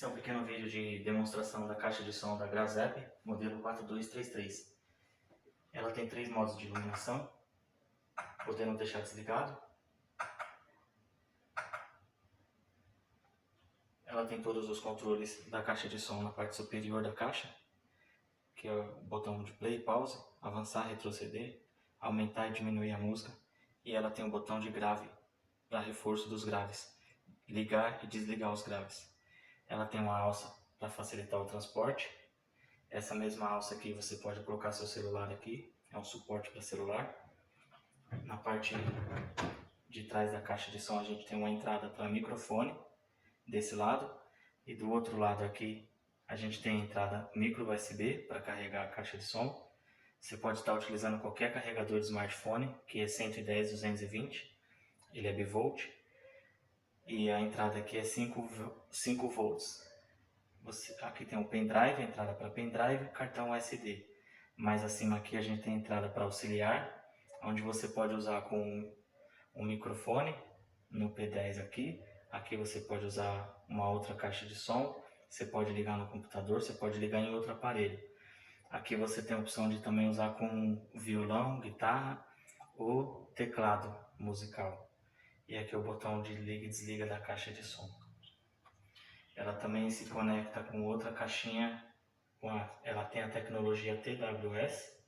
Esse é um pequeno vídeo de demonstração da caixa de som da Grazep, modelo 4233. Ela tem 3 modos de iluminação, podendo deixar desligado. Ela tem todos os controles da caixa de som na parte superior da caixa, que é o botão de play, pause, avançar, retroceder, aumentar e diminuir a música. E ela tem um botão de grave, para reforço dos graves, ligar e desligar os graves. Ela tem uma alça para facilitar o transporte. Essa mesma alça aqui você pode colocar seu celular aqui, é um suporte para celular. Na parte de trás da caixa de som a gente tem uma entrada para microfone, desse lado, e do outro lado aqui a gente tem a entrada micro USB para carregar a caixa de som. Você pode estar utilizando qualquer carregador de smartphone, que é 110, 220, ele é bivolt, e a entrada aqui é 5 volts. Aqui tem um pendrive, entrada para pendrive, cartão SD. Mais acima aqui a gente tem a entrada para auxiliar, onde você pode usar com um microfone no P10 aqui. Aqui você pode usar uma outra caixa de som, você pode ligar no computador, você pode ligar em outro aparelho. Aqui você tem a opção de também usar com violão, guitarra ou teclado musical. E aqui é o botão de liga e desliga da caixa de som. Ela também se conecta com outra caixinha, ela tem a tecnologia TWS.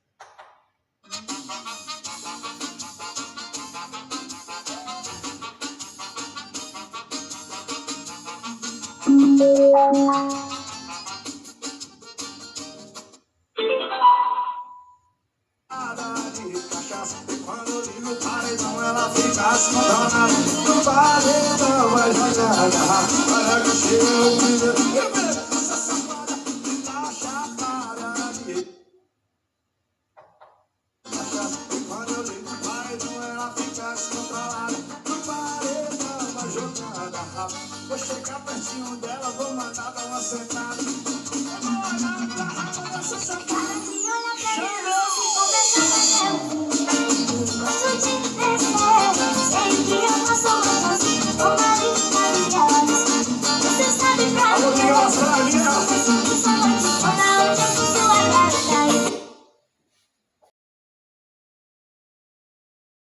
Quando liga o paredão, ela fica assinada. No paredão vai jogar a garrafa. Olha que cheiro, filha. Essa safada fica chapada de cachaça. E quando eu ligo o paredão, ela fica descontrolada. No paredão vai jogar a garrafa. Vou chegar pertinho dela, vou mandar dar uma sentada. Vou olhar a garrafa dessa safada. Você sabe pra mim.